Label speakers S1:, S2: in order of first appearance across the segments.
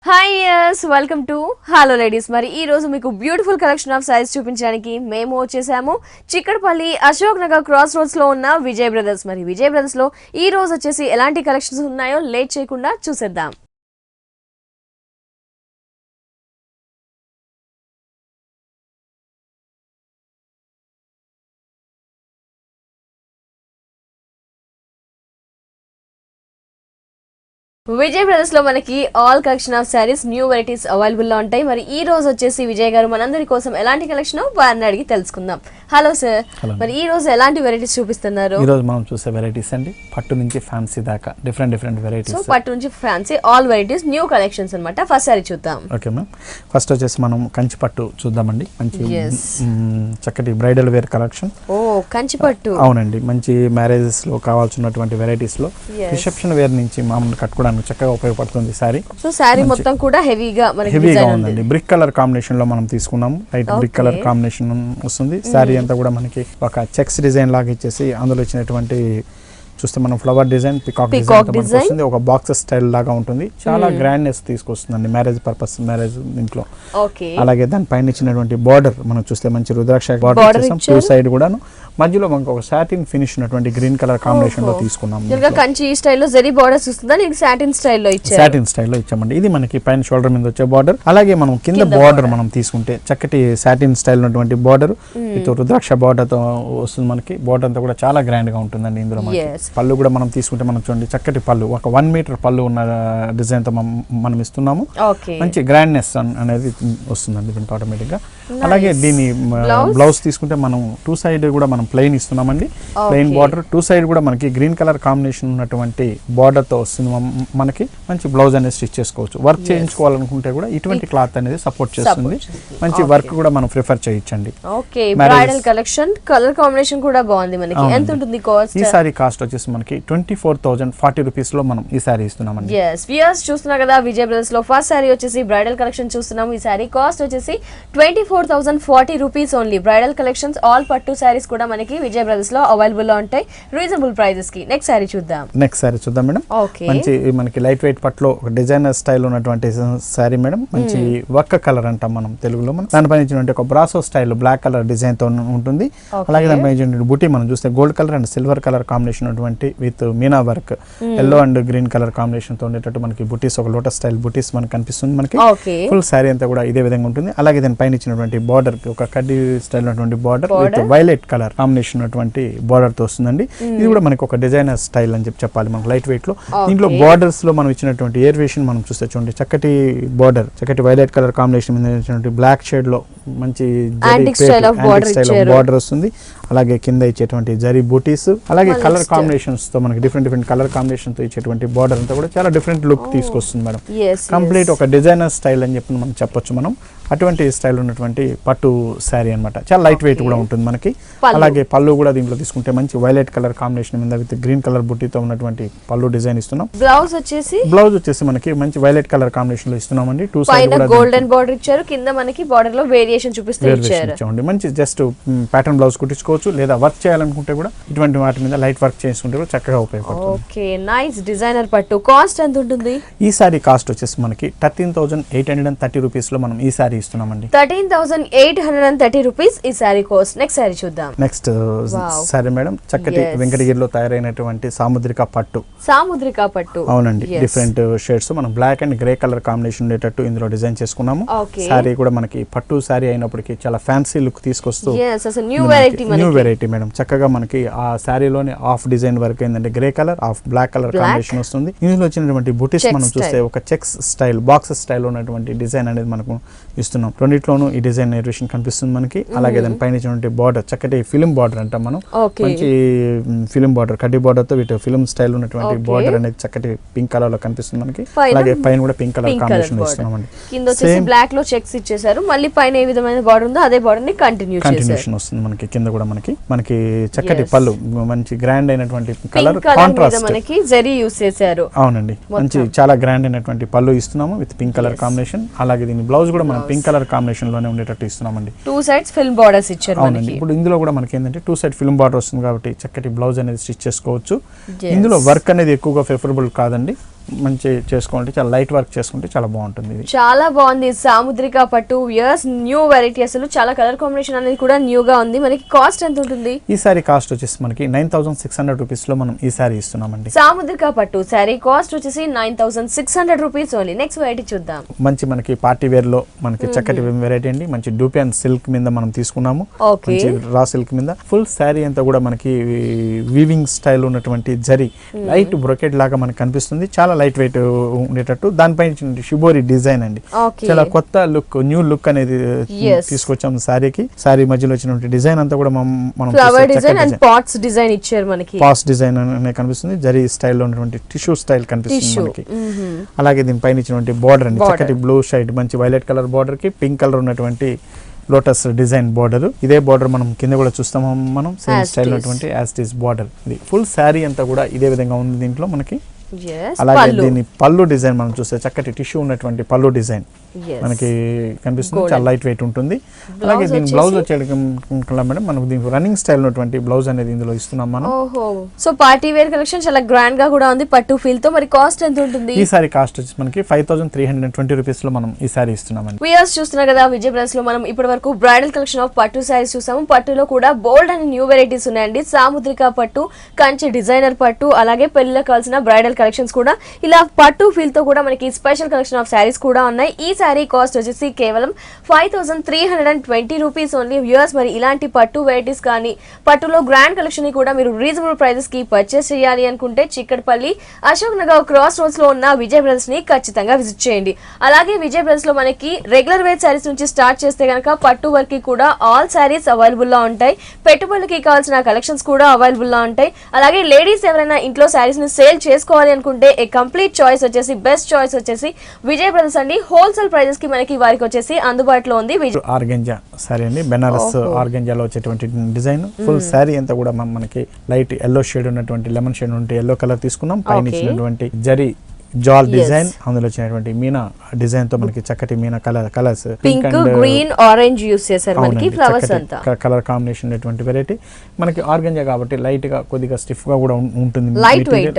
S1: Hi yes welcome to hello ladies. మరి ఈ రోజు మీకు బ్యూటిఫుల్ కలెక్షన్ ఆఫ్ సారీస్ చూపించడానికి మేము వచ్చేసాము చిక్కడపల్లి అశోక్ నగర్ క్రాస్ రోడ్స్ లో ఉన్న విజయ్ బ్రదర్స్. మరి విజయ్ బ్రదర్స్ లో ఈ రోజు వచ్చేసి ఎలాంటి కలెక్షన్స్ ఉన్నాయో లేట్ చేయకుండా చూసేద్దాం. విజయ్ బ్రదర్స్ లో మనకి all collection of saris new varieties available లో ఉంటాయి. మరి ఈ రోజు వచ్చేసి విజయ్ గారు మనందరి కోసం ఎలాంటి కలెక్షన్ వారిని అడిగి తెలుసుకుందాం. హలో సార్, మరి ఈ రోజు ఎలాంటి వెరైటీస్ చూపిస్తున్నారు?
S2: ఈ రోజు మనం చూసే వెరైటీస్ అండి పట్టు నుంచి ఫ్యాన్సీ దాకా డిఫరెంట్ వెరైటీస్.
S1: సో పట్టు నుంచి fancy all varieties new collections అన్నమాట. ఫస్ట్ సారీ చూద్దాం.
S2: ఓకే మ్యామ్, ఫస్ట్ వచ్చేసి మనం కంచి పట్టు చూద్దామండి. మంచి చక్కటి బ్రైడల్ వేర్ కలెక్షన్.
S1: ఓ కంచి పట్టు.
S2: అవునండి, మంచి మ్యారేజెస్ లో కావాల్సినటువంటి వెరైటీస్ లో రిసెప్షన్ వేర్ నుంచి మామూలు కట్టుకోవడానికి చక్కగా ఉపయోగపడుతుంది సారీ.
S1: సో సారీ మొత్తం కూడా హెవీగా
S2: ఉందండి. బ్రిక్ కలర్ కాంబినేషన్ లో మనం తీసుకున్నాము. లైట్ బ్రిక్ కలర్ కాంబినేషన్ వస్తుంది. సారీ అంతా కూడా మనకి ఒక చెక్స్ డిజైన్ లాగా ఇచ్చేసి అందులో ఇచ్చినటువంటి చూస్తే మనం ఫ్లవర్ డిజైన్ పికాక్ డిజైన్ వస్తుంది. ఒక బాక్స్ స్టైల్ లాగా ఉంటుంది. చాలా గ్రాండ్నెస్ తీసుకొస్తుందండి మ్యారేజ్ పర్పస్, మ్యారేజ్ ఇంట్లో. అలాగే దాని పైన ఇచ్చినటువంటి బార్డర్ మనం చూస్తే మంచి రుద్రాక్ష బార్డర్ చేసాం. టూ సైడ్ కూడాను మధ్యలో మనకు ఒక సాటిన్ ఫినిష్ ఉన్నటువంటి గ్రీన్ కలర్ కాంబినేషన్ లో తీసుకున్నాము.
S1: కంచి స్టైల్లో జరీ బార్డర్స్ వస్తుందా, నీకు సాటిన్ స్టైల్లో ఇచ్చారు?
S2: సాటిన్ స్టైల్లో ఇచ్చామండి. ఇది మనకి పైన షోల్డర్ మీద వచ్చే బార్డర్. అలాగే మనం కింద బార్డర్ మనం తీసుకుంటే చక్కటి సాటిన్ స్టైల్ ఉన్నటువంటి బార్డర్ విత్ రుద్రాక్ష బార్డర్ తో వస్తుంది. మనకి బార్డర్ అంతా కూడా చాలా గ్రాండ్ గా ఉంటుందండి. ఇందులో పళ్ళు కూడా మనం తీసుకుంటే మనం చూడండి చక్కటి పళ్ళు, ఒక 1 మీటర్ పళ్ళు ఉన్న డిజైన్ తో మనం ఇస్తున్నాము. మంచి గ్రాండ్నెస్ అనేది వస్తుందండి దీనికి ఆటోమేటిక్ గా. అలాగే దీని బ్లౌజ్ తీసుకుంటే మనం 2 సైడ్ కూడా మనం ప్లెయిన్ ఇస్తున్నామండి. ప్లెయిన్ బార్డర్ 2 సైడ్ కూడా మనకి గ్రీన్ కలర్ కాంబినేషన్ ఉన్నటువంటి బార్డర్ తో వస్తుంది. మనకి మంచి బ్లౌజ్ అనేది స్టిచ్ చేసుకోవచ్చు. వర్క్ చేయించుకోవాలనుకుంటే కూడా ఇటువంటి క్లాత్ అనేది సపోర్ట్ చేస్తుంది. మంచి వర్క్ కూడా మనం ప్రిఫర్ చేయొచ్చండి.
S1: బ్రైడల్ కలెక్షన్ కలర్ కాంబినేషన్ కూడా బాగుంది. మనకి ఎంత ఉంటుంది కాస్ట్?
S2: ఈ సారీ కాస్ట్ వచ్చేసి మనకి 24,040 రూపీస్ లో మనం ఈ సారీ ఇస్తున్నామండి.
S1: yes viewers చూస్తున్నా కదా విజయ్ బ్రదర్స్ లో ఫస్ట్ సారీ వచ్చేసి బ్రైడల్ కలెక్షన్ చూస్తున్నాము. ఈ సారీ కాస్ట్ వచ్చేసి 24,040 rupees only. Bridal collections all పట్టు సారీస్ కూడా మనకి విజయ్ బ్రదర్స్ లో అవైలబుల్ లో ఉంటాయి రీజనబుల్ ప్రైజెస్ కి. నెక్స్ట్ సారీ చూద్దాం.
S2: మేడం. మంచి మనకి లైట్ వెయిట్ పట్టులో డిజైనర్ స్టైల్ ఉన్నటువంటి సారీ మేడం. మంచి వర్క్ కలర్ అంటాం మనం తెలుగులో. మనం దానిపైన ఇచ్చినటువంటి ఒక బ్రాసో స్టైల్ బ్లాక్ కలర్ డిజైన్ తో ఉంటుంది. అలాగే దానిపైన బుటీ మనం చూస్తే gold colour and silver colour combination with meena work yellow and green colour combination తో ఉండేటట్టు మనకి బుటీస్, ఒక లోటస్ స్టైల్ బుటీస్ మనకి కనిపిస్తుంది. మనకి ఫుల్ సారీ అంతా కూడా ఇదే విధంగా ఉంటుంది. అలాగే దాని పైన ఇచ్చినటువంటి బార్డర్ ఒక కడ్డీ స్టైల్ ఉన్నటువంటి border with violet colour combination ఉన్నటువంటి బార్డర్ తో వస్తుందండి. ఇది కూడా మనకి ఒక డిజైనర్ స్టైల్ అని చెప్పాలి మనకి లైట్ వెయిట్ లో. దీంట్లో బార్డర్స్ లో మనం ఇచ్చినటువంటి ఏరియేషన్ మనం చూస్తే చూడండి చక్కటి బార్డర్, చక్కటి వైలెట్ కలర్ కాంబినేషన్ మీద ఇచ్చినటువంటి బ్లాక్ షేడ్ లో మంచి స్టైల్ ఆఫ్ బార్డర్ వస్తుంది. అలాగే కింద ఇచ్చేటువంటి జరీ బూటీస్, అలాగే కలర్ కాంబినేషన్స్ తో మనకి డిఫరెంట్ కలర్ కాంబినేషన్ తో ఇచ్చేటువంటి బార్డర్ అంతా కూడా చాలా డిఫరెంట్ లుక్ తీసుకొస్తుంది మేడం. కంప్లీట్ ఒక డిజైనర్ స్టైల్ అని చెప్పి మనం చెప్పొచ్చు. మనం అటువంటి స్టైల్ ఉన్నటువంటి పట్టు శారీ అన్నమాట. చాలా లైట్ వెయిట్ కూడా ఉంటుంది మనకి. అలాగే పళ్ళు కూడా దీంట్లో తీసుకుంటే మంచి వైలెట్ కలర్ కాంబినేషన్ మీద విత్ గ్రీన్ కలర్ బుట్టితో ఉన్నటువంటి పళ్ళు డిజైన్ ఇస్తున్నాం. బ్లౌజ్ వచ్చేసి మనకి మంచి వైలెట్ కలర్ కాంబినేషన్ లో ఇస్తున్నామండి. 2 సైడ్ కూడా
S1: గోల్డెన్ బార్డర్ ఇచ్చారు. కింద మనకి బార్డర్ లో వేరియేషన్ చూపిస్తారు.
S2: మంచి జస్ట్ ప్యాటర్న్ బ్లౌజ్ కుట్టించుకోవచ్చు, లేదా వర్క్ చేయాలనుకుంటే కూడా ఇటువంటి వాటి మీద లైట్ వర్క్ చేసుకుంటే కూడా చక్కగా ఉపయోగపడుతుంది.
S1: ఓకే నైస్ డిజైనర్ పట్టు. కాస్ట్ ఎంత ఉంటుంది?
S2: ఈ సారీ కాస్ట్ వచ్చేసి మనకి 13,830 రూపీస్ లో మనం ఈ సారీ ఇస్తున్నామండి.
S1: 13,830 రూపీస్ ఈ సారీ కాస్ట్. నెక్స్ట్ సారీ చూద్దాం.
S2: నెక్స్ట్ సారీ మేడం చక్కటి వెంకటగిరిలో తయారైనటువంటి సాముద్రిక పట్టు. అవునండి, డిఫరెంట్ షేడ్స్ మనం black and grey colour combination ఉండేటట్టు ఇందులో డిజైన్ చేసుకున్నాము. సారీ కూడా మనకి పట్టు సారీ అయినప్పటికీ చాలా ఫ్యాన్సీ లుక్ తీసుకొస్తూ న్యూ వెరైటీ మేడం. చక్కగా మనకి ఆ సారీలోనే హాఫ్ డిజైన్ వరకు ఏంటంటే grey colour half black colour combination వస్తుంది. ఇందులో వచ్చినటువంటి బుటీస్ మనం చూస్తే ఒక చెక్స్ స్టైల్ బాక్స్ స్టైల్ ఉన్నటువంటి డిజైన్ అనేది మనకు ఇస్తున్నాం. రెండిట్లోనూ ఈ డిజైన్ వేరియేషన్ కనిపిస్తుంది మనకి. అలాగే దాని పైన ఇచ్చినటువంటి బార్డర్ చక్కటి ఫిలిం బార్డర్ అంటాం మనం. మంచి ఫిలిం బార్డర్ కడ్డీ బార్డర్ తో వీటి ఫిలిం స్టైల్ ఉన్నటువంటి బార్డర్ అనేది చక్కటి పింక్ కలర్ లో కనిపిస్తుంది మనకి. అలాగే పైన కూడా పింక్ కలర్ కాంబినేషన్ ఇస్తున్నామండి.
S1: కింద వచ్చేసి బ్లాక్ లో చెక్స్ ఇచ్చేసారు. మళ్ళీ పైన ఏ విధమైన బార్డర్ ఉందో అదే బార్డర్ ని కంటిన్యూషన్
S2: వస్తుంది మనకి. కింద కూడా మనకి చక్కటి పళ్ళు మంచి గ్రాండ్ అయినటువంటి కలర్ కాంట్రాస్ట్
S1: మనకి జరీ యూస్ చేశారు.
S2: అవునండి, మంచి చాలా గ్రాండ్ అయినటువంటి పళ్ళు ఇస్తున్నాము విత్ పింక్ కలర్ కాంబినేషన్. అలాగే దీని బ్లౌజ్ కూడా మనం పింక్ కలర్ కాంబినేషన్ లోనే ఉండేటట్టు ఇస్తున్నామండి.
S1: 2 సైడ్స్ ఫిల్మ్ బార్డర్స్ ఇచ్చారు.
S2: అవునండి, ఇప్పుడు ఇందులో కూడా మనకి ఏంటంటే 2 సైడ్ ఫిల్మ్ బార్డర్ వస్తుంది కాబట్టి చక్కటి బ్లౌజ్ అనేది స్టిచ్ చేసుకోవచ్చు. ఇందులో వర్క్ అనేది ఎక్కువగా ప్రిఫరబుల్ కాదండి. మంచి చేసుకుంటే చాలా లైట్ వర్క్ చేసుకుంటే చాలా బాగుంటుంది ఇది.
S1: చాలా బాగుంది సాముద్రిక పట్టు ఇయర్స్ న్యూ వెరైటీ, అసలు చాలా కలర్ కాంబినేషన్ అనేది కూడా న్యూ గా ఉంది. మనకి కాస్ట్ ఎంత ఉంటుంది?
S2: ఈ సారీ కాస్ట్ వచ్చేసి మనకి 9600 రూపీస్ లో మనం ఈ సారీ ఇస్తున్నామండి.
S1: సాముద్రిక పట్టు సారీ కాస్ట్ వచ్చేసి 9600 రూపీస్ ఓన్లీ. నెక్స్ట్ వెరైటీ చూద్దాం.
S2: మంచి మనకి పార్టీ వేర్ లో మనకి చక్కటి వెరైటీ అండి. మంచి డూపియన్ సిల్క్ మీద మనం తీసుకున్నాము. మంచి రా సిల్క్ మీద ఫుల్ సారీ అంతా కూడా మనకి వీవింగ్ స్టైల్ ఉన్నటువంటి జరీ లైట్ బ్రొకెట్ లాగా మనకి కనిపిస్తుంది. చాలా లైట్ వెయిట్ ఉండేటట్టు దానిపైన షిబోరి డిజైన్ అండి. చాలా కొత్త లుక్, న్యూ లుక్ అనేది తీసుకొచ్చాము సారీకి. సారీ మధ్యలో వచ్చినటువంటి డిజైన్ అంతా కూడా మనం
S1: flower design and pots design ఇచ్చారు మనకి.
S2: పాట్స్ డిజైన్ అనేది కనిపిస్తుంది. జరీ స్టైల్లో ఉన్నటువంటి టిష్యూ స్టైల్ కనిపిస్తుంది మనకి. అలాగే దీనిపైన ఇచ్చినటువంటి బార్డర్ అండి, చక్కటి బ్లూ షైడ్ మంచి వైలెట్ కలర్ బార్డర్ కి పింక్ కలర్ ఉన్నటువంటి లోటస్ డిజైన్ బార్డర్. ఇదే బార్డర్ మనం కింద కూడా చూస్తాము. మనం సేమ్ స్టైల్ ఉన్నటువంటి యాజ్ ఇట్ ఈస్ బార్డర్. ఇది ఫుల్ శారీ అంతా కూడా ఇదే విధంగా ఉంది దీంట్లో మనకి. అలాగే దీని పళ్ళు డిజైన్ మనం చూస్తే చక్కటి టిష్యూ ఉన్నటువంటి పళ్ళు డిజైన్ మనకి కనిపిస్తుంది. చాలా లైట్ వెయిట్ ఉంటుంది. అలాగే దీని బ్లౌజ్ వచ్చేది మేడం మనకు దీనికి రన్నింగ్ స్టైల్ ఉన్నటువంటి బ్లౌజ్ అనేది ఇందులో ఇస్తున్నాం మనం.
S1: సో పార్టీ వేర్ కలెక్షన్ చాలా గ్రాండ్ గా కూడా ఉంది పట్టు ఫీల్ తో. మరి కాస్ట్ ఎంత ఉంటుంది?
S2: ఈ సారీ కాస్ట్ వచ్చి మనకి 5320 రూపీస్ లో మనం ఈ సారీ ఇస్తున్నామండి.
S1: వ్యూయర్స్ చూస్తున్నారు కదా, విజయ్ బ్రదర్స్ లో మనం ఇప్పటి వరకు బ్రైడల్ కలెక్షన్ ఆఫ్ పట్టు సారీస్ చూసాము. పట్టులో కూడా బోల్డ్ అండ్ న్యూ వెరైటీస్ ఉన్నాయండి. సాముద్రిక పట్టు, కంచి డిజైనర్ పట్టు, అలాగే పెళ్లిలో కావాల్సిన బ్రైడల్ కలెక్షన్స్ కూడా ఇలా పట్టు ఫీల్ తో కూడా మనకి స్పెషల్ కలెక్షన్ ఆఫ్ సారీస్ కూడా ఉన్నాయి. ఈ సారీ కాస్ట్ వచ్చేసి కేవలం 5320 రూపీస్ ఓన్లీ. వ్యూయర్స్ మరి ఇలాంటి పట్టు వెరైటీస్ కానీ పట్టులో గ్రాండ్ కలెక్షన్ ని కూడా మీరు రీజనబుల్ ప్రైజెస్ కి పర్చేస్ చేయాలి అనుకుంటే చిక్కడపల్లి అశోక్ నగర్ క్రాస్ రోడ్స్ లో ఉన్న విజయ్ బ్రదర్స్ ని ఖచ్చితంగా విజిట్ చేయండి. అలాగే విజయ్ బ్రదర్స్ లో మనకి రెగ్యులర్ వేర్ సారీస్ నుంచి స్టార్ట్ చేస్తే గనక పట్టు వర్క్ కూడా ఆల్ సారీస్ అవైలబుల్ గా ఉంటాయి. పెట్టుబడులకి కావాల్సిన కలెక్షన్స్ కూడా అవైలబుల్ గా ఉంటాయి. అలాగే లేడీస్ ఎవరైనా ఇంట్లో సారీస్ ని సేల్ చేసుకోవాలి అనుకుంటే ఏ కంప్లీట్ చాయిస్ వచ్చేసి బెస్ట్ చాయిస్ వచ్చేసి విజయ్ బ్రదర్స్ అండి. హోల్సేల్ ప్రైజెస్ కి మనకి వారికి వచ్చేసి అందుబాటులో ఉంది.
S2: ఆర్గంజా సారీ అండి, బెనారస్ ఆర్గంజాలో వచ్చేటువంటి డిజైన్. ఫుల్ సారీ అంతా కూడా మనకి లైట్ ఎల్లో షేడ్ ఉన్నటువంటి లెమన్ షేడ్ ఉంటే ఎల్లో కలర్ తీసుకున్నాం. పైన ఇచ్చినటువంటి జరీ జాల్ డిజైన్, అందులో వచ్చినటువంటి మీనా డిజైన్ తో మనకి చక్కటి Meena colours
S1: pink, green, orange use చేశారు మనకి ఫ్లవర్స్ అంతా.
S2: కలర్ కాంబినేషన్ ఉన్నటువంటి వెరైటీ మనకి ఆర్గంజా కాబట్టి లైట్ గా కొద్దిగా స్టిఫ్ గా కూడా ఉంటుంది.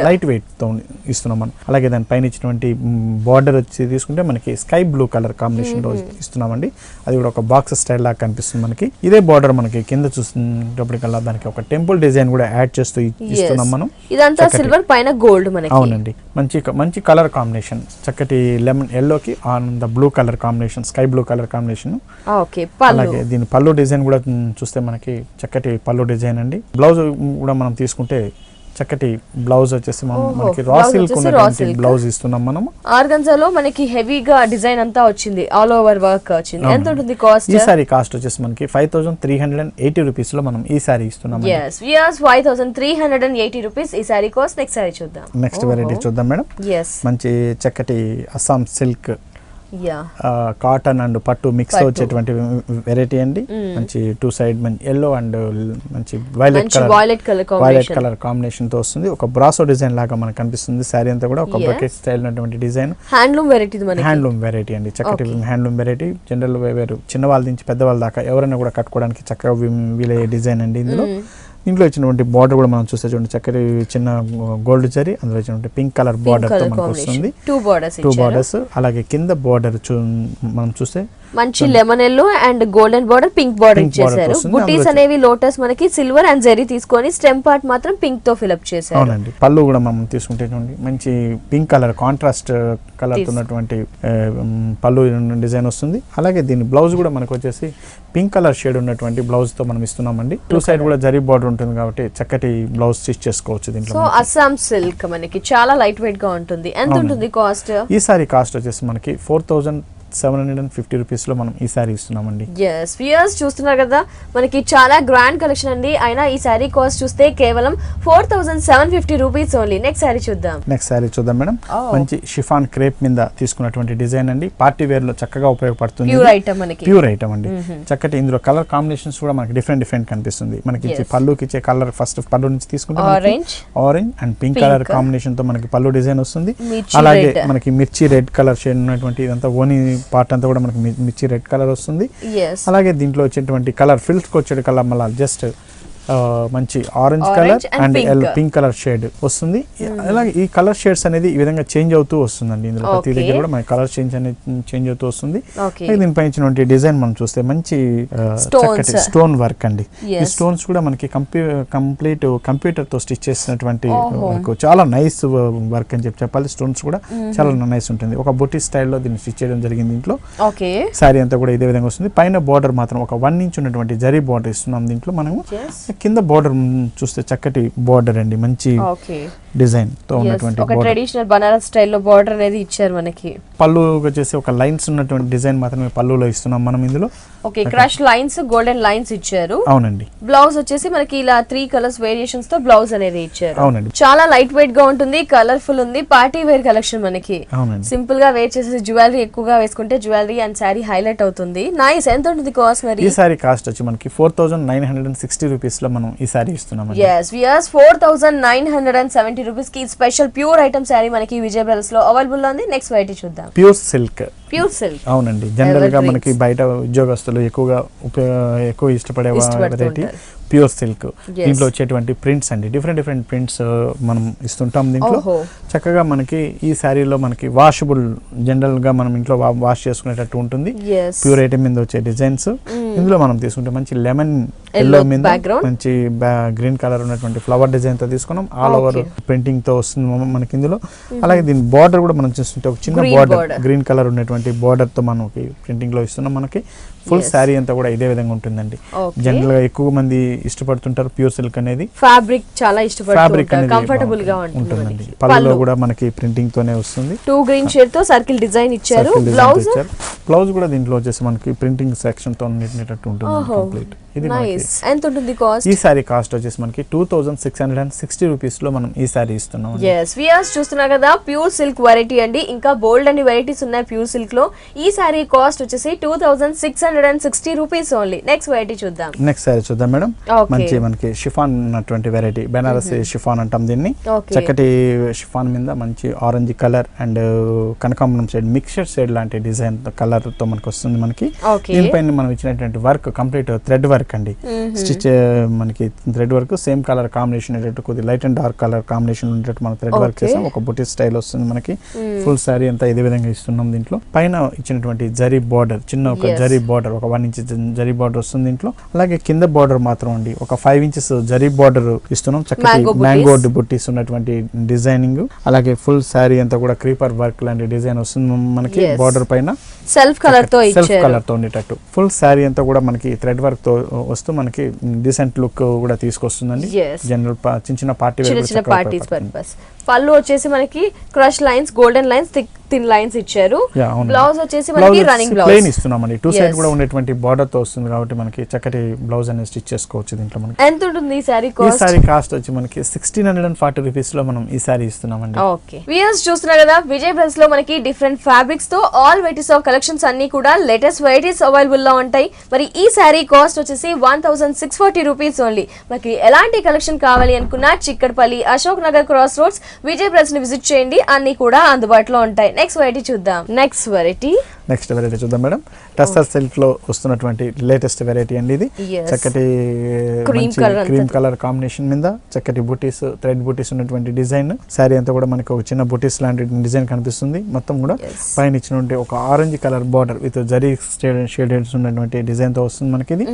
S2: లైట్ వెయిట్ తో ఇస్తున్నాం మనం. అలాగే దాని పైన ఇచ్చినటువంటి బార్డర్ వచ్చి తీసుకుంటే మనకి స్కై బ్లూ కలర్ కాంబినేషన్ లో ఇస్తున్నామండి. అది కూడా ఒక బాక్స్ స్టైల్ లాగా కనిపిస్తుంది మనకి. ఇదే బార్డర్ మనకి కింద చూసినప్పటికల్లా దానికి ఒక టెంపుల్ డిజైన్ కూడా యాడ్ చేస్తూ ఇస్తున్నాం మనం.
S1: ఇదంతా సిల్వర్ పైన గోల్డ్ మనకి.
S2: అవునండి, మంచి కలర్ కాంబినేషన్, చక్కటి లెమన్ ఎల్లో కి on the blue colour combination, sky blue colour combination. అలాగే దీని పళ్ళు డిజైన్ కూడా చూస్తే మనకి చక్కటి పళ్ళు డిజైన్ అండి. బ్లౌజ్ కూడా మనం తీసుకుంటే చక్కటి బ్లౌజ్ వచ్చేసి మనకి రా సిల్క్ ఉన్నటువంటి బ్లౌజ్ ఇస్తున్నాం మనం.
S1: ఆర్గంజాలో మనకి హెవీగా డిజైన్ అంతా వచ్చింది, ఆల్ ఓవర్ వర్క్ వచ్చింది. ఎంత ఉంటుంది కాస్ట్?
S2: ఈ సారీ కాస్ట్ వచ్చేసి మనకి 5380 రూపీస్ లో మనం ఈ సారీ ఇస్తున్నాం.
S1: yes yes 5380 రూపీస్ ఈ సారీ కాస్ట్. నెక్స్ట్ సారీ చూద్దాం.
S2: నెక్స్ట్ వెరైటీ చూద్దాం మేడం. మంచి చక్కటి అస్సాం సిల్క్ కాటన్ అండ్ పట్టు మిక్స్ తో వచ్చేటువంటి వెరైటీ అండి. మంచి టూ సైడ్ మంచి ఎల్లో అండ్ మంచి వైలెట్ కలర్ కాంబినేషన్ తో వస్తుంది. ఒక బ్రాసో డిజైన్ లాగా మనకు కనిపిస్తుంది. సారీ అంతా కూడా ఒక బకెట్ స్టైల్ ఉన్నటువంటి డిజైన్. హ్యాండ్లూమ్ వెరైటీ అండి, చక్కటి హ్యాండ్లూమ్ వెరైటీ. జనరల్ వేరు చిన్న వాళ్ళ నుంచి పెద్ద వాళ్ళ దాకా ఎవరైనా కూడా కట్టుకోవడానికి చక్కగా వీలయ్యే డిజైన్ అండి. ఇందులో ఇచ్చినటువంటి బార్డర్ కూడా మనం చూస్తే చూడండి, చక్కటి చిన్న గోల్డ్ జరీ, అందులో ఇచ్చినటువంటి పింక్ కలర్ బార్డర్ తో మనకు వస్తుంది. Two borders. అలాగే కింద బార్డర్ మనం చూస్తే
S1: మంచి lemon yellow and golden border, pink border ఇచ్చేసారు. బుటీస్ అనేవి లోటస్ మనకి సిల్వర్ అండ్ జరీ తీసుకొని స్టెమ్ పార్ట్ మాత్రం పింక్ తో ఫిల్ అప్ చేశారు.
S2: అవునండి, పళ్ళు కూడా మనం తీసుకుంటే మంచి పింక్ కలర్ కాంట్రాస్ట్ కలర్ ఉన్నటువంటి పళ్ళు డిజైన్ వస్తుంది. అలాగే దీని బ్లౌజ్ కూడా మనకు వచ్చేసి పింక్ కలర్ షేడ్ ఉన్నటువంటి బ్లౌజ్ తో మనం ఇస్తున్నామండి. టూ సైడ్ కూడా జరీ బార్డర్ ఉంటుంది కాబట్టి చక్కటి బ్లౌజ్ స్టిచ్ చేసుకోవచ్చు దీంట్లో.
S1: సో అస్సాం సిల్క్ మనకి చాలా లైట్ వెయిట్ గా ఉంటుంది. ఎంత ఉంటుంది కాస్ట్?
S2: ఈ సారీ కాస్ట్ వచ్చేసి మనకి 4750 రూపీస్ లో మనం ఈ సారీ ఇస్తున్నామండి.
S1: yes viewers చూస్తున్నారు కదా, మనకి చాలా గ్రాండ్ కలెక్షన్ అండి. అయినా ఈ సారీ కాస్ట్ చూస్తే కేవలం 4750 రూపీస్ ఓన్లీ. నెక్స్ట్ సారీ చూద్దాం
S2: మేడం. మంచి షిఫాన్ క్రేప్ మీద తీసుకున్నటువంటి డిజైన్ అండి. పార్టీ వేర్ లో చక్కగా ఉపయోగపడుతుంది. ప్యూర్ ఐటమ్ అండి. చక్కటి ఇందులో కలర్ కాంబినేషన్స్ కూడా మనకి డిఫరెంట్ కనిపిస్తుంది. మనకి పళ్ళుకి ఇచ్చే కలర్ ఫస్ట్ పళ్ళు నుంచి తీసుకుంటే orange and pink colour combination తో మనకి పళ్ళు డిజైన్ వస్తుంది. అలాగే మనకి మిర్చి రెడ్ కలర్ షేడ్ ఉన్నటువంటి ఇదంతా ఓని పార్ట్ అంతా కూడా మనకి మిర్చి రెడ్ కలర్ వస్తుంది. అలాగే దీంట్లో వచ్చేటువంటి కలర్ ఫిల్స్ వచ్చే కలర్ మళ్ళీ జస్ట్ మంచి orange colour and pink colour shade వస్తుంది. అలాగే ఈ కలర్ షేడ్స్ అనేది ఈ విధంగా చేంజ్ అవుతూ వస్తుందండి. ఇందులో ప్రతి దగ్గర కూడా మన కలర్ చేంజ్ అవుతూ వస్తుంది. దీనిపై ఇచ్చినటువంటి డిజైన్ మనం చూస్తే మంచి చక్కటి స్టోన్ వర్క్ అండి. ఈ స్టోన్స్ కూడా మనకి కంప్లీట్ కంప్యూటర్ తో స్టిచ్ చేసినటువంటి వర్క్, చాలా నైస్ వర్క్ అని చెప్పాలి. స్టోన్స్ కూడా చాలా నైస్ ఉంటుంది. ఒక బుటీ స్టైల్లో దీన్ని స్టిచ్ చేయడం జరిగింది. దీంట్లో శారీ అంతా కూడా ఇదే విధంగా వస్తుంది. పైన బార్డర్ మాత్రం ఒక 1 ఇంచ్ ఉన్నటువంటి జరీ బార్డర్ ఇస్తున్నాం. దీంట్లో మనము కింద బార్డర్ చూస్తే చక్కటి బార్డర్ అండి, మంచి డిజైన్ తో ఉన్నటువంటి
S1: ట్రెడిషనల్ బనారస్ స్టైల్లో బార్డర్ అనేది ఇచ్చారు మనకి.
S2: పళ్ళు వచ్చేసి ఒక లైన్స్ ఉన్నటువంటి డిజైన్ మాత్రమే పళ్ళులో ఇస్తున్నాం మనం ఇందులో.
S1: Okay, crush lines, golden lines ఇచ్చారు.
S2: అవునండి.
S1: బ్లౌజ్ వచ్చేసి మనకి ఇలా 3 కలర్స్ వేరియేషన్స్ తో బ్లౌజ్ అనేది ఇచ్చారు.
S2: అవునండి.
S1: చాలా లైట్ వెయిట్ గా ఉంటుంది, కలర్ఫుల్ ఉంది, పార్టీ వేర్ కలెక్షన్ మనకి.
S2: అవునండి.
S1: సింపుల్ గా వేర్ చేసి జ్యువెలరీ ఎక్కువగా వేసుకుంటే జ్యువెలరీ అండ్ శారీ హైలైట్ అవుతుంది. నైస్. ఎంత ఉంటుంది కాస్ట్ మరి?
S2: ఈ శారీ కాస్ట్ వచ్చి మనకి 4960 రూపీస్ లో మనం ఈ శారీ ఇస్తున్నాం.
S1: yes viewers 4970 రూపీస్ కి స్పెషల్ ప్యూర్ ఐటమ్ శారీ మనకి విజయ్ బ్రదర్స్ లో అవైలబుల్ లో ఉంది. నెక్స్ట్ వెరైటీ చూద్దాం.
S2: Pure silk.
S1: అవునండి.
S2: జనరల్ గా మనకి బయట ఉద్యోగస్తులు ఎక్కువ ఇష్టపడే వెరైటీ ప్యూర్ సిల్క్. దీంట్లో వచ్చేటువంటి ప్రింట్స్ అండి, డిఫరెంట్ ప్రింట్స్ మనం ఇస్తుంటాం దీంట్లో. చక్కగా మనకి ఈ శారీలో మనకి వాషబుల్, జనరల్ గా మనం ఇంట్లో వాష్ చేసుకునేటట్టు ఉంటుంది. ప్యూర్ ఐటమ్ మీద వచ్చే డిజైన్స్ ఇందులో మనం తీసుకుంటే మంచి లెమన్ ఎల్లో మీద మంచి గ్రీన్ కలర్ ఉన్నటువంటి ఫ్లవర్ డిజైన్ తో తీసుకున్నాం. ఆల్ ఓవర్ ప్రింటింగ్ తో వస్తుంది మనకి ఇందులో. అలాగే దీని బార్డర్ కూడా మనం చూస్తుంటే ఒక చిన్న బార్డర్, గ్రీన్ కలర్ ఉన్నటువంటి బార్డర్ తో మనకి ప్రింటింగ్ లో ఇస్తున్నాం. మనకి ఫుల్ శారీ అంతా కూడా ఇదే విధంగా ఉంటుందండి. జనరల్ గా ఎక్కువ మంది ఇష్టపడుతుంటారు ప్యూర్ సిల్క్ అనేది.
S1: ఫ్యాబ్రిక్ చాలా ఇష్టపడుతుంటారు, కంఫర్టబుల్ గా ఉంటుందండి.
S2: పళ్ళులో కూడా మనకి ప్రింటింగ్ తోనే వస్తుంది.
S1: 2 గ్రీన్ షేడ్ తో సర్కిల్ డిజైన్ ఇచ్చారు.
S2: బ్లౌజ్ కూడా దీంట్లో వచ్చేసి మనకి ప్రింటింగ్ సెక్షన్ తో నెట్టినట్టు ఉంటుంది కంప్లీట్. ఇది
S1: ఎంత ఉంటుంది కాస్ట్?
S2: ఈ సారీ కాస్ట్ వచ్చేసి మనకి 2660 రూపీస్ లో మనం ఈ సారీ ఇస్తున్నాం.
S1: yes viewers చూస్తున్నారు కదా, ప్యూర్ సిల్క్ వెరైటీ అండి. ఇంకా బోల్డ్ అని వెరైటీస్ ఉన్నాయి ప్యూర్ సిల్క్ లో. ఈ సారీ కాస్ట్ వచ్చేసి 2660 రూపీస్ ఓన్లీ. నెక్స్ట్ వెరైటీ చూద్దాం.
S2: నెక్స్ట్ సారీ చూద్దాం మేడం. మంచి మనకి షిఫాన్ ఉన్నటువంటి వెరైటీ, బెనారసి షిఫాన్ అంటాం దీన్ని. చక్కటి షిఫాన్ మీద మంచి ఆరెంజ్ కలర్ అండ్ కనకాంబరం షేడ్, మిక్స్చర్ షేడ్ లాంటి డిజైన్ కలర్ తో మనకి వస్తుంది. మనకి దీనిపైన మనం ఇచ్చినటువంటి వర్క్ కంప్లీట్ థ్రెడ్ వర్క్ అండి. స్టిచ్ మనకి thread work same colour combination కొద్దిగా light and dark colour combination ఉండేటట్టు మనం థ్రెడ్ వర్క్ చేసాం. ఒక బుటీ స్టైల్ వస్తుంది మనకి. ఫుల్ శారీ అంతా ఇదే విధంగా ఇస్తున్నాం. దీంట్లో పైన ఇచ్చినటువంటి జరీ బార్డర్, చిన్న ఒక జరీ బార్డర్, ఒక 1 ఇంచ్ జరీ బార్డర్ వస్తుంది దీంట్లో. అలాగే కింద బార్డర్ మాత్రం అండి ఒక 5 ఇంచెస్ జరీ బార్డర్ ఇస్తున్నాం. చక్కటి మ్యాంగో బుట్టీస్ ఉన్నటువంటి డిజైనింగ్. అలాగే ఫుల్ శారీ అంతా కూడా క్రీపర్ వర్క్ లాంటి డిజైన్ వస్తుంది మనకి. బార్డర్ పైన సెల్ఫ్ కలర్ తో ఉండేటట్టు ఫుల్ శారీ అంతా కూడా మనకి థ్రెడ్ వర్క్ తో వస్తూ మనకి డీసెంట్ లుక్ కూడా తీసుకొస్తుందండి. జనరల్ చిన్న పార్టీ
S1: పర్పస్. పళ్ళు వచ్చేసి మనకి crush lines, golden lines, thin lines ఇచ్చారు. బ్లౌజ్ వచ్చేసి మనకి రన్నింగ్ బ్లౌజ్
S2: ప్లెయిన్ ఇస్తున్నామండి. 2 సైడ్ కూడా ఉండేటువంటి బార్డర్ తో వస్తుంది కాబట్టి మనకి చక్కటి బ్లౌజ్ అనేది స్టిచ్ చేసుకోవచ్చు దీంట్లో. మనకి
S1: ఎంత ఉంటుంది ఈ సారీ కాస్ట్?
S2: ఈ సారీ కాస్ట్ వచ్చి మనకి 1640 రూపీస్ లో మనం ఈ సారీ ఇస్తున్నామండి.
S1: ఓకే వ్యూయర్స్ చూస్తున్నారు కదా, విజయ్ బ్రదర్స్ లో మనకి డిఫరెంట్ ఫ్యాబ్రిక్స్ తో ఆల్ వెరైటీస్ ఆఫ్ కలెక్షన్స్ అన్ని కూడా లేటెస్ట్ వెరైటీస్ అవైలబుల్ లో ఉంటాయి. మరి ఈ సారీ కాస్ట్ వచ్చేసి 1640 రూపీస్ ఓన్లీ. మనకి ఎలాంటి కలెక్షన్ కావాలి అనుకున్నా Chikkadpally Ashok Nagar cross roads Vijay brothers ని విజిట్ చేయండి, అన్ని కూడా అందుబాటులో ఉంటాయి. నెక్స్ట్ వెరైటీ చూద్దాం. నెక్స్ట్ వెరైటీ చూద్దాం మేడం. టస్సర్ సిల్క్ లో వస్తున్నటువంటి లేటెస్ట్ వెరైటీ అండి ఇది. చక్కటి క్రీమ్ కలర్ కాంబినేషన్ మీద చక్కటి బుటీస్, థ్రెడ్ బుటీస్ ఉన్నటువంటి డిజైన్. శారీ అంతా కూడా మనకి ఒక చిన్న బుటీస్ లాంటి డిజైన్ కనిపిస్తుంది. మొత్తం కూడా పైన ఇచ్చినటువంటి ఒక ఆరెంజ్ కలర్ బార్డర్ విత్ జరీ షేడెడ్స్ ఉన్నటువంటి డిజైన్ తో వస్తుంది మనకి ఇది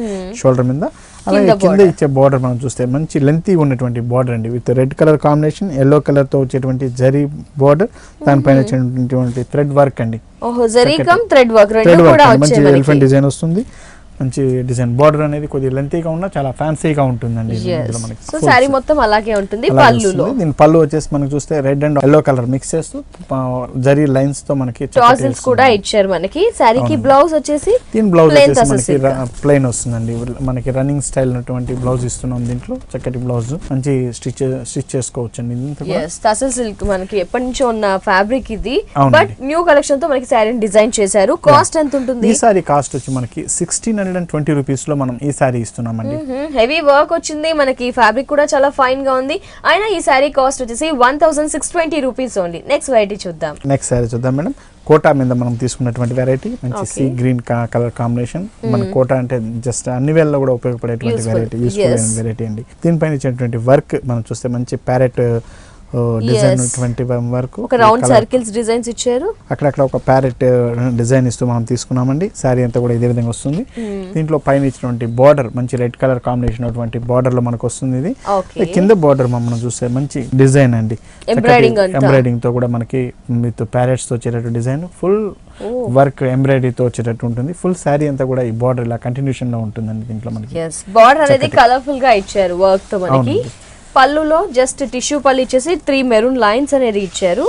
S1: షోల్డర్ మీద. అలాగే కింద ఇచ్చే బార్డర్ మనం చూస్తే మంచి లెంతీ ఉన్నటువంటి బార్డర్ అండి, with red colour combination, yellow colour తో వచ్చేటువంటి జరీ బార్డర్, దానిపైన వచ్చేటువంటి థ్రెడ్ వర్క్ అండి. మంచి ఎలిఫెంట్ డిజైన్ వస్తుంది. మంచి డిజైన్ బార్డర్ అనేది కొద్దిగా లెంతీగా ఉన్నా చాలా ఫ్యాన్సీగా ఉంటుందండి. సో సారీ మొత్తం అలాగే ఉంటుంది.
S2: దీని పళ్ళు వచ్చేసి మనకి చూస్తే red and yellow colour mix చేస్తూ జరీ లైన్స్ తో మనకి
S1: టాజిల్స్ కూడా ఇచ్చారు మనకి. సారీకి బ్లౌజ్ వచ్చేసి
S2: దీని బ్లౌజ్ వచ్చేసి మనకి ప్లెయిన్ వస్తుందండి. మనకి రన్నింగ్ స్టైల్ ఉన్నటువంటి బ్లౌజ్ ఇస్తున్నాం దీంట్లో. చక్కటి బ్లౌజ్ మంచి స్టిచ్ చేసుకోవచ్చు అండి.
S1: టసర్ సిల్క్ మనకి ఎప్పటి నుంచో ఉన్న ఫ్యాబ్రిక్ ఇది, బట్ న్యూ కలెక్షన్ తో మనకి సారీ డిజైన్ చేశారు. కాస్ట్ ఎంత ఉంటుంది?
S2: ఈ సారీ కాస్ట్ వచ్చి మనకి 1640 1620 రూపీస్ లో మనం ఈ సారీ ఇస్తున్నామండి.
S1: హెవీ వర్క్ వచ్చింది, మనకి ఫ్యాబ్రిక్ కూడా చాలా ఫైన్ గా ఉంది. అయినా ఈ సారీ కాస్ట్ వచ్చేసి 1620 రూపీస్ ఓన్లీ. నెక్స్ట్ వెరైటీ చూద్దాం.
S2: నెక్స్ట్ సారీ చూద్దాం మేడం. కోటా మీద మనం తీసుకున్నటువంటి వెరైటీ, మంచి సీ గ్రీన్ కలర్ కాంబినేషన్. మన కోటా అంటే జస్ట్ అన్ని వేళల్లో కూడా ఉపయోగపడేటువంటి వెరైటీ, యూస్ఫుల్ అయిన వెరైటీ అండి. దీనిపైన ఇచ్చినటువంటి వర్క్ మనం చూస్తే మంచి ప్యారెట్ డిజైన్ ఉన్నటువంటి వర్క్,
S1: ఒక రౌండ్ సర్కిల్స్ డిజైన్స్ ఇచ్చారు.
S2: అక్కడక్కడ ఒక ప్యారెట్ డిజైన్ ఇస్తూ మనం తీసుకున్నామండి. శారీ అంతా కూడా ఇదే విధంగా వస్తుంది. దీంట్లో పైన ఇచ్చినటువంటి బార్డర్ మంచి రెడ్ కలర్ కాంబినేషన్ అటువంటి బార్డర్ లో మనకు వస్తుంది. ఇది కింద బార్డర్ మనం చూస్తే మంచి డిజైన్ అండి, ఎంబ్రాయిడింగ్ తో కూడా మనకి విత్ ప్యారెట్స్ తో వచ్చేటట్టు డిజైన్, ఫుల్ వర్క్ ఎంబ్రాయిడరీతో వచ్చేటట్టు ఉంటుంది. ఫుల్ శారీ అంతా కూడా ఈ బార్డర్ ఇలా కంటిన్యూషన్ లో ఉంటుందండి. దీంట్లో మనకి
S1: బార్డర్ అనేది కలర్ఫుల్ గా ఇచ్చారు వర్క్ తో. మనకి పళ్ళులో జస్ట్ టిష్యూ పళ్ళు ఇచ్చేసి 3 మెరూన్ లైన్స్ అనేది ఇచ్చారు.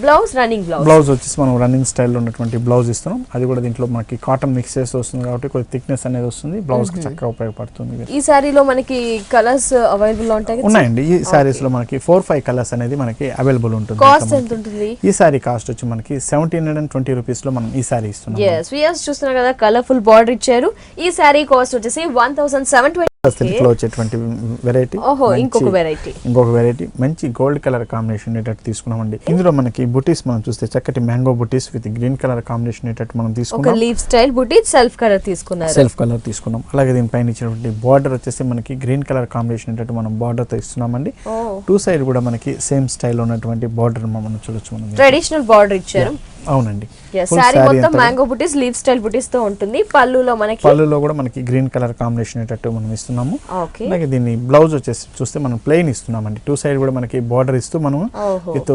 S1: బ్లౌజ్ రన్నింగ్ బ్లౌజ్
S2: వచ్చేసి మనం రన్నింగ్ స్టైల్లో ఉన్నటువంటి బ్లౌజ్ ఇస్తున్నాం. అది కూడా దీంట్లో మనకి కాటన్ మిక్స్ చేసి వస్తుంది కాబట్టి కొంచెం థిక్నెస్ అనేది వస్తుంది. బ్లౌజ్ కి చక్కగా ఉపయోగపడుతుంది.
S1: ఈ సారీలో మనకి కలర్స్ అవైలబుల్ ఉంటాయి.
S2: ఉన్నాయండి. ఈ సారీస్ లో మనకి 4-5 కలర్స్ అనేది మనకి అవైలబుల్ ఉంటుంది.
S1: కాస్ట్ ఎంత ఉంటుంది?
S2: ఈ సారీ కాస్ట్ వచ్చి మనకి 1720 రూపీస్ లో మనం ఈ సారీ ఇస్తున్నాం.
S1: చూస్తున్నారు కదా, కలర్ఫుల్ బార్డర్ ఇచ్చారు. ఈ సారీ కాస్ట్ వచ్చేసి 1720
S2: సిల్క్ లో వచ్చేటువంటి వెరైటీ. ఇంకొక వెరైటీ మంచి గోల్డ్ కలర్ కాంబినేషన్ ఉండేటట్టు తీసుకున్నామండి. ఇందులో మనకి బుటీస్ మనం చూస్తే చక్కటి mango buttis with green colour combination ఉండేటట్టు మనం తీసుకున్నాం.
S1: లీఫ్ స్టైల్ బుటీ సెల్ఫ్ కలర్
S2: తీసుకున్నాం. అలాగే దీనిపైన ఇచ్చినటువంటి బార్డర్ వచ్చేసి మనకి గ్రీన్ కలర్ కాంబినేషన్ ఉండేటట్టు మనం బార్డర్ తో ఇస్తున్నామండి. 2 సైడ్ కూడా మనకి సేమ్ స్టైల్ ఉన్నటువంటి బార్డర్ మనం చూడొచ్చు. మనం
S1: ట్రెడిషనల్ బార్డర్ ఇచ్చారు.
S2: అవునండి.
S1: సారీ మొత్తం మ్యాంగో బుటీస్ లీఫ్ స్టైల్ బుటీస్ తో ఉంటుంది. పళ్ళులో
S2: కూడా మనకి గ్రీన్ కలర్ కాంబినేషన్ అయ్యేటట్టు మనం ఇస్తున్నాము. అలాగే దీన్ని బ్లౌజ్ వచ్చేసి చూస్తే మనం ప్లెయిన్ ఇస్తున్నామండి. 2 సైడ్ కూడా మనకి బార్డర్ ఇస్తూ మనం విత్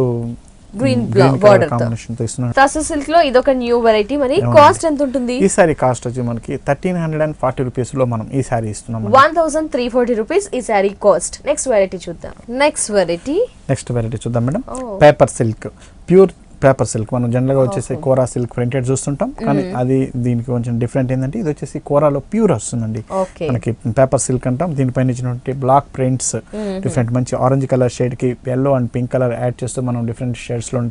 S1: గ్రీన్ బార్డర్ కాంబినేషన్ తో ఇస్తున్నాం. టసర్ సిల్క్ లో ఇదొక న్యూ వెరైటీ. మరి కాస్ట్ ఎంత ఉంటుంది?
S2: ఈ సారీ కాస్ట్ వచ్చి మనకి 1340 రూపీస్ లో మనం ఈ సారీ ఇస్తున్నాం.
S1: 1340 రూపీస్ ఈ సారీ కాస్ట్. నెక్స్ట్ వెరైటీ చూద్దాం madam.
S2: Paper silk, pure paper silk. మనం జనరల్ గా వచ్చేసి కోరా సిల్క్ ప్రింటెడ్ చూస్తుంటాం, కానీ అది దీనికి కొంచెం డిఫరెంట్ ఏంటంటే ఇది వచ్చేసి కోరాలో ప్యూర్ వస్తుందండి. మనకి పేపర్ సిల్క్ అంటాం. దీనిపైన ఇచ్చినటువంటి బ్లాక్ ప్రింట్స్ డిఫరెంట్ మంచి ఆరెంజ్ కలర్ షేడ్ కి yellow and pink colour add చేస్తూ మనం డిఫరెంట్ షేడ్స్ లో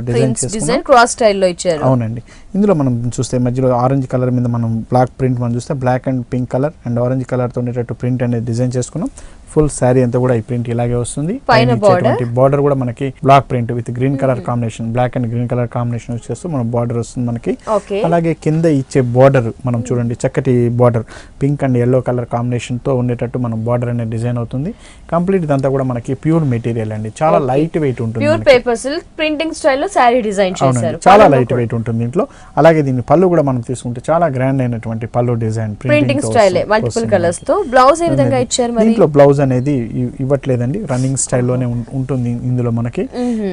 S2: డిజైన్ చేసుకున్నాం.
S1: క్రాస్ స్టైల్లో ఇచ్చారు.
S2: అవునండి. ఇందులో మనం చూస్తే మధ్యలో ఆరెంజ్ కలర్ మీద మనం బ్లాక్ ప్రింట్ మనం చూస్తే black and pink colour and orange colour తో ఉండేటట్టు ప్రింట్ అనేది డిజైన్ చేసుకున్నాం. ఫుల్ శారీ అంతా కూడా ఈ ప్రింట్ ఇలాగే వస్తుంది. బార్డర్ కూడా మనకి block print with green colour combination, black and green colour combination వచ్చేస్తూ మన బార్డర్ వస్తుంది మనకి. అలాగే కింద ఇచ్చే బార్డర్ మనం చూడండి, చక్కటి border pink and yellow colour combination తో ఉండేటట్టు మనం బార్డర్ అనేది డిజైన్ అవుతుంది. కంప్లీట్ ఇదంతా కూడా మనకి ప్యూర్ మెటీరియల్ అండి. చాలా లైట్ వెయిట్ ఉంటుంది.
S1: ప్యూర్ పేపర్ సిల్క్ ప్రింటింగ్ స్టైల్లో సారీ డిజైన్ చేశారు.
S2: చాలా లైట్ వెయిట్ ఉంటుంది దీంట్లో. అలాగే దీని పళ్ళు కూడా మనం తీసుకుంటే చాలా గ్రాండ్ అయినటువంటి పళ్ళు design
S1: printing style multiple colours తో. బ్లౌజ్ ఏ విధంగా ఇచ్చారు? మరి
S2: దీంట్లో బ్లౌజ్ అనేది ఇవ్వట్లేదండి, రన్నింగ్ స్టైల్లోనే ఉంటుంది ఇందులో మనకి.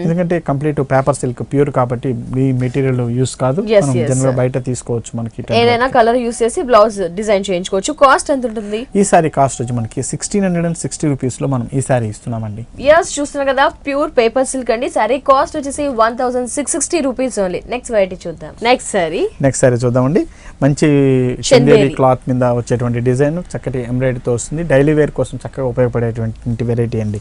S2: ఎందుకంటే కంప్లీట్ పేపర్ సిల్క్ ప్యూర్ కాబట్టి ఈ మెటీరియల్ యూస్ కాదు, జనరల్ బయట తీసుకోవచ్చు. మనకి
S1: ఏదైనా కలర్ యూస్ చేసి బ్లౌజ్ డిజైన్ చేయించుకోవచ్చు. కాస్ట్ ఎంత ఉంటుంది?
S2: ఈ సారీ కాస్ట్ వచ్చి మనకి 1660 రూపీస్ లో మనం ఈ సారీ ఇస్తున్నామండి.
S1: చూస్తున్నారు కదా, ప్యూర్ పేపర్ సిల్క్ అండి. సారీ కాస్ట్ వచ్చేసి 1660 రూపీస్ ఓన్లీ. నెక్స్ట్ వెరైటీ చూద్దాం. నెక్స్ట్ సారీ
S2: చూద్దామండి. మంచి చందేరి క్లాత్ మీద వచ్చేటువంటి డిజైన్ చక్కటి ఎంబ్రాయిడరీ తో వస్తుంది. డైలీ వేర్ కోసం చక్కగా ఉపయోగపడేటువంటి వెరైటీ అండి.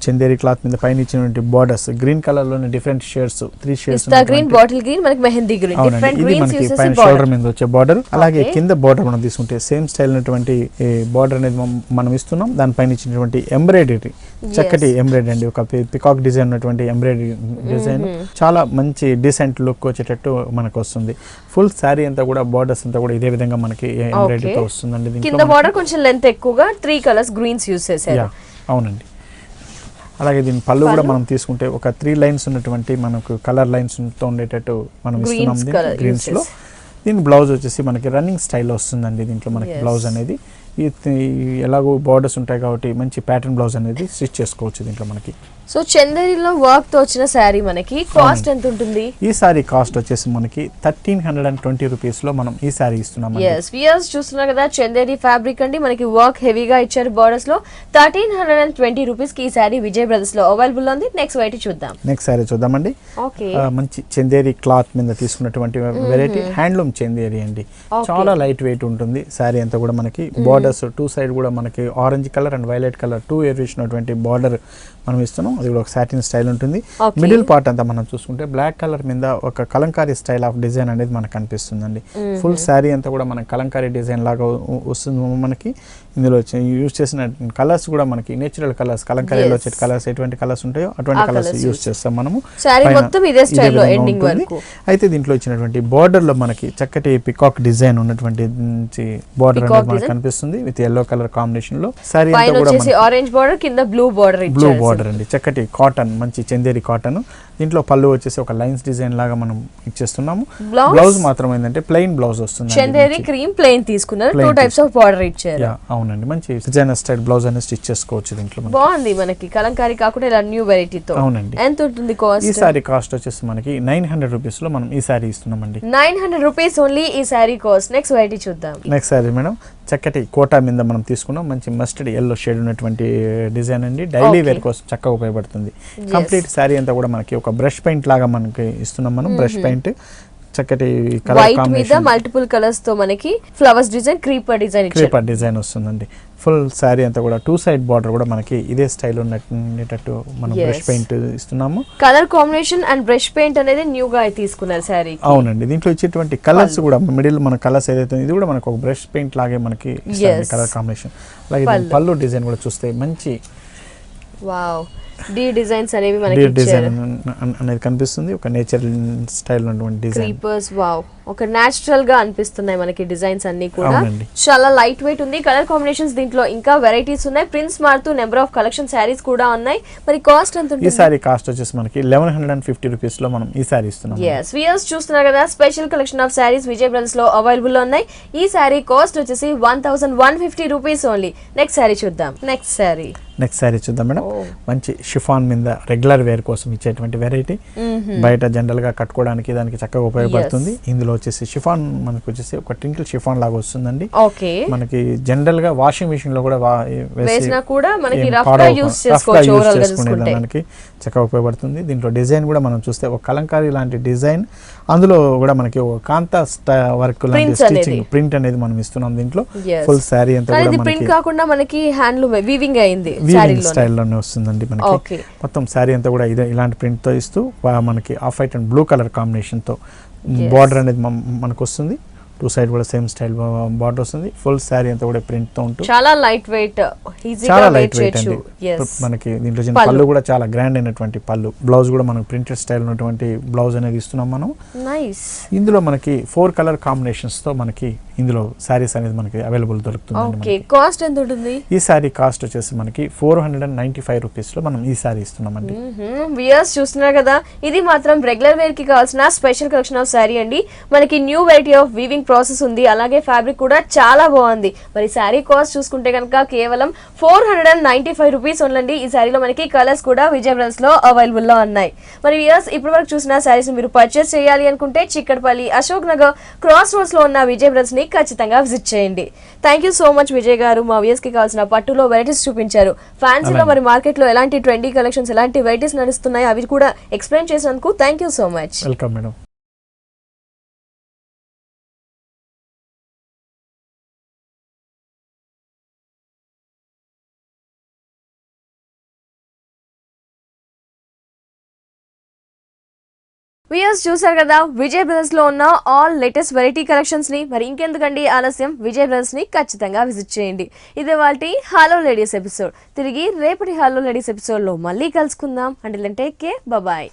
S2: చందేరి క్లాత్ మీద పైన ఇచ్చినటువంటి బార్డర్స్ గ్రీన్ కలర్ లోనే different shades, 3 shades,
S1: green, bottle green, మనకి mehndi green, different greens use చేసి
S2: పైన షోల్డర్ మీద వచ్చే బార్డర్. అలాగే కింద బార్డర్ మనం తీసుకుంటే సేమ్ స్టైల్ ఉన్నటువంటి బార్డర్ అనేది మనం ఇస్తున్నాం. దానిపైన ఇచ్చినటువంటి ఎంబ్రాయిడరీ చక్కటి ఎంబ్రాయిడరీ అండి, ఒక పికాక్ డిజైన్ ఉన్నటువంటి ఎంబ్రాయిడరీ డిజైన్ చాలా మంచి డీసెంట్ లుక్ వచ్చేటట్టు మనకు వస్తుంది. ఫుల్ శారీ అంతా కూడా బార్డర్స్ అంతా కూడా ఇదే విధంగా మనకి ఎంబ్రాయిడరీతో వస్తుందండి.
S1: కింద బార్డర్ కొంచెం లెంత్ ఎక్కువగా 3 కలర్స్ గ్రీన్స్ యూస్ చేశారు.
S2: అవునండి. అలాగే దీని పళ్ళు కూడా మనం తీసుకుంటే ఒక 3 లైన్స్ ఉన్నటువంటి మనకు కలర్ లైన్స్ తో ఉండేటట్టు మనం ఇస్తున్నాం గ్రీన్స్ లో. దీని బ్లౌజ్ వచ్చేసి మనకి రన్నింగ్ స్టైల్లో వస్తుందండి. దీంట్లో మనకి బ్లౌజ్ అనేది ఎలాగో బార్డర్స్ ఉంటాయి కాబట్టి మంచి ప్యాటర్న్ బ్లౌజ్ అనేది స్టిచ్ చేసుకోవచ్చు దీంట్లో మనకి.
S1: సో చందేరిలో వర్క్ తో వచ్చిన శారీ మనకి కాస్ట్ ఎంత ఉంటుంది?
S2: ఈ శారీ కాస్ట్ వచ్చేసి మనకి 1320 రూపీస్ లో మనం ఈ శారీ ఇస్తున్నాం.
S1: చూస్తున్నారు కదా, చందేరి ఫ్యాబ్రిక్ అండి. మనకి వర్క్ హెవీగా ఇచ్చారు బార్డర్స్ లో. 1320 రూపీస్ కి ఈ శారీ విజయ్ బ్రదర్స్ లో అవైలబుల్ ఉంది. నెక్స్ట్ వెరైటీ చూద్దాం.
S2: నెక్స్ట్ శారీ చూద్దామండి. మంచి చందేరి క్లాత్ మీద తీసుకున్నటువంటి వెరైటీ, హ్యాండ్లూమ్ చందేరి అండి. చాలా లైట్ వెయిట్ ఉంటుంది శారీ అంతా కూడా మనకి. బార్డర్స్ 2 సైడ్ కూడా మనకి orange colour and violet colour 2 variation border మనం ఇస్తున్నాం. అది కూడా ఒక సాటిన్ స్టైల్ ఉంటుంది.
S1: Okay.
S2: మిడిల్ పార్ట్ అంతా మనం చూసుకుంటే బ్లాక్ కలర్ మీద ఒక కలంకారీ స్టైల్ ఆఫ్ డిజైన్ అనేది మనకు కనిపిస్తుందండి. ఫుల్ శారీ అంతా కూడా మనకి కలంకారీ డిజైన్ లాగా వస్తుంది. మనకి ఇందులో యూజ్ చేసిన కలర్స్ కూడా మనకి నేచురల్ కలర్స్, కలంకారీలో వచ్చే కలర్స్ ఎటువంటి కలర్స్ ఉంటాయో అటువంటి కలర్స్ యూజ్ చేస్తాం మనము.
S1: శారీ
S2: పైన
S1: మొత్తం ఇదే స్టైల్లో
S2: విధంగా
S1: ఎండింగ్
S2: ఉంటుంది.
S1: వరకు.
S2: అయితే దీంట్లో ఇచ్చినటువంటి బార్డర్ లో మనకి చక్కటి పికాక్ డిజైన్ ఉన్నటువంటి బార్డర్ అనేది మనకు కనిపిస్తుంది విత్ ఎల్లో కలర్ కాంబినేషన్ లో. సారీ
S1: పైన
S2: అంతా కూడా
S1: వచ్చేసి ఆరెంజ్ బార్డర్, కింద బ్లూ బార్డర్
S2: బ్లూ బార్డర్ అండి. చక్కటి కాటన్, మంచి చందేరి కాటన్. దీంట్లో పళ్ళు వచ్చేసి ఒక లైన్స్ డిజైన్ లాగా మనం ఇచ్చేస్తున్నాము. బ్లౌజ్ మాత్రం ఏంటంటే ప్లెయిన్ బ్లౌజ్ వస్తుంది.
S1: చందేరి క్రీమ్ ప్లెయిన్ తీసుకున్నారు. 2 టైప్స్ ఆఫ్ బార్డర్ ఇచ్చారు.
S2: అవునండి, మంచి డిజైనర్ స్టైల్ బ్లౌజ్ అనేది స్టిచ్ చేసుకోవచ్చు దీంట్లో.
S1: బాగుంది, మనకి కలంకారీ కాకుండా ఇలా న్యూ వెరైటీతో.
S2: అవునండి.
S1: ఎంత ఉంటుంది కాస్ట్?
S2: ఈ సారీ కాస్ట్ వచ్చేసి మనకి 900 రూపీస్ లో మనం ఈ సారీ ఇస్తున్నామండి.
S1: 900 రూపీస్ ఓన్లీ ఈ సారీ కాస్ట్. నెక్స్ట్ వెరైటీ చూద్దాం.
S2: నెక్స్ట్ సారీ మేడం చక్కటి కోటా మీద మనం తీసుకున్నాం. మంచి మస్టర్డ్ ఎల్లో షేడ్ ఉన్నటువంటి డిజైన్ అండి. డైలీ వేర్ కోసం చక్కగా ఉపయోగపడుతుంది. కంప్లీట్ శారీ అంతా కూడా మనకి ఒక బ్రష్ పెయింట్ లాగా మనకి ఇస్తున్నాం మనం. బ్రష్ పెయింట్ చక్కటి కలర్
S1: వైట్ మీద
S2: కాంబినేషన్,
S1: మల్టిపుల్ కలర్స్ తో మనకి ఫ్లవర్స్ డిజైన్, క్రీపర్ డిజైన్ ఇచ్చారు.
S2: క్రీపర్ డిజైన్ వస్తుందండి. ఫుల్ శారీ అంతా కూడా 2 సైడ్ బార్డర్ కూడా మనకి ఇదే స్టైల్ ఉండేటట్టు మనం బ్రష్ పెయింట్ ఇస్తున్నాము.
S1: Colour combination and brush paint అనేది న్యూ గా తీసుకున్నారు శారీ.
S2: అవునండి. దీంట్లో ఇచ్చేటువంటి కలర్స్ కూడా మిడిల్ మన కలర్స్ ఏదైతే ఇది కూడా మనకు ఒక బ్రష్ పెయింట్ లాగే మనకి కలర్ కాంబినేషన్. అలాగే పళ్ళు డిజైన్ కూడా చూస్తే మంచి
S1: వావ్ డి డిజైన్స్ అనేవి మనకి
S2: డిజైన్ అనేది కనిపిస్తుంది. ఒక నేచర్ స్టైల్ ఉన్నటువంటి డిజైన్.
S1: క్రీపర్స్ వావ్, ఒక నేచురల్ గా అనిపిస్తున్నాయి మనకి డిజైన్స్ అన్ని కూడా.
S2: అవునండి.
S1: చాలా లైట్ వెయిట్ ఉంది. కలర్ కాంబినేషన్స్ దీంట్లో ఇంకా వెరైటీస్ ఉన్నాయి. ప్రింట్స్ మారుతూ నెంబర్ ఆఫ్ కలెక్షన్ శారీస్ కూడా ఉన్నాయి. మరి కాస్ట్ ఎంత ఉంటుంది?
S2: ఈ సారీ కాస్ట్ వచ్చేసి మనకి 1150 రూపీస్ లో మనం ఈ సారీ ఇస్తున్నాం.
S1: yes వ్యూయర్స్ చూస్తున్నారు కదా, special collection of saris Vijay brothers లో అవైలబుల్ ఉన్నాయి. ఈ సారీ కాస్ట్ వచ్చేసి 1150 రూపీస్ ఓన్లీ. నెక్స్ట్ సారీ చూద్దాం. నెక్స్ట్ సారీ చూద్దాం మేడం. మంచి షిఫాన్ మీద రెగ్యులర్ వేర్ కోసం ఇచ్చేటువంటి వెరైటీ. బయట జనరల్ గా కట్టుకోవడానికి దానికి చక్కగా ఉపయోగపడుతుంది. ఇందులో వచ్చేసి షిఫాన్ మనకు వచ్చేసి ఒక ట్వింకిల్ షిఫాన్ లాగా వస్తుందండి. ఓకే,
S2: మనకి జనరల్ గా వాషింగ్ మిషన్ లో కూడా
S1: వేసినా కూడా మనకి రఫ్ గా యూస్ చేసుకోవచ్చు. ఓవరాల్ గా చూసుకుంటే
S2: దానికి చక్కగా ఉపయోగపడుతుంది. దీంట్లో డిజైన్ కూడా మనం చూస్తే ఒక కలంకారీ లాంటి డిజైన్, అందులో కూడా మనకి ఒక కాంతా వర్క్ లాంటి స్టిచింగ్ ప్రింట్ అనేది మనం ఇస్తున్నాం దీంట్లో. ఫుల్ శారీ అంతా కూడా మనకి
S1: ప్రింట్ కాకుండా మనకి హ్యాండ్లూమ్ వీవింగ్ అయింది,
S2: వీవింగ్ స్టైల్లోనే వస్తుందండి మనకి. మొత్తం శారీ అంతా కూడా ఇలాంటి ప్రింట్ తో ఇస్తూ మనకి off white and blue colour combination తో బార్డర్ అనేది మనకు వస్తుంది. 2 సైడ్ కూడా సేమ్ స్టైల్ బార్డర్ వస్తుంది. ఫుల్ శారీ అంతా కూడా ప్రింట్ తో ఉంటుంది.
S1: చాలా లైట్ వెయిట్,
S2: చాలా లైట్ వెయిట్ అండి. మనకి దీంట్లో పళ్ళు కూడా చాలా గ్రాండ్ అయినటువంటి పళ్ళు. బ్లౌజ్ కూడా మనకి ప్రింటెడ్ స్టైల్ ఉన్నటువంటి బ్లౌజ్ అనేది ఇస్తున్నాం మనం.
S1: నైస్.
S2: ఇందులో మనకి 4 కలర్ కాంబినేషన్స్ తో మనకి ఇందులో శారీస్ అనేది మనకి అవైలబుల్ దొరుకుతుంది.
S1: ఓకే, కాస్ట్ ఎంత ఉంటుంది?
S2: ఈ శారీ కాస్ట్ వచ్చేసి మనకి 495 రూపీస్ లో మనం ఈ శారీ ఇస్తున్నామండి.
S1: వ్యూయర్స్ చూస్తున్నారు కదా, ఇది మాత్రం రెగ్యులర్ వేర్ కి కావాల్సిన స్పెషల్ కలెక్షన్ ఆఫ్ శారీ అండి. మనకి new variety of weaving process ఉంది. అలాగే ఫ్యాబ్రిక్ కూడా చాలా బాగుంది. మరి శారీ కాస్ట్ చూసుకుంటే కనుక కేవలం 495 రూపీస్ ఓన్లండి. ఈ శారీలో మనకి కలర్స్ కూడా విజయ్ బ్రదర్స్ లో అవైలబుల్ లో ఉన్నాయి. మరి వ్యూయర్స్ ఇప్పటి వరకు చూసిన శారీస్ మీరు పర్చేస్ చేయాలి అనుకుంటే చిక్కడపల్లి, అశోక్ నగర్ క్రాస్ రోడ్స్ లో ఉన్న విజయ్ బ్రదర్స్ ని ఖచ్చితంగా విజిట్ చేయండి. Thank you so much Vijay గారు. మా వ్యూయర్స్ కి కావాల్సిన పట్టులో వెరైటీస్ చూపించారు. ఫ్యాన్సీలో మరి మార్కెట్ లో ఎలాంటి ట్రెండీ కలెక్షన్స్, ఎలాంటి వెరైటీస్ నడుస్తున్నాయి అవి కూడా ఎక్స్ప్లెయిన్ చేసినందుకు thank you so much.
S2: Welcome madam.
S1: Viewers చూసారు కదా, విజయ్ బ్రదర్స్ లో ఉన్న ఆల్ లేటెస్ట్ వెరైటీ కలెక్షన్స్ ని. మరి ఇంకెందుకండి ఆలస్యం, విజయ్ బ్రదర్స్ ని ఖచ్చితంగా విజిట్ చేయండి. ఇదే వాటి హలో లేడీస్ ఎపిసోడ్. తిరిగి రేపటి హలో లేడీస్ ఎపిసోడ్ లో మళ్ళీ కలుసుకుందాం. అంటే టేక్ కేర్, బాయ్.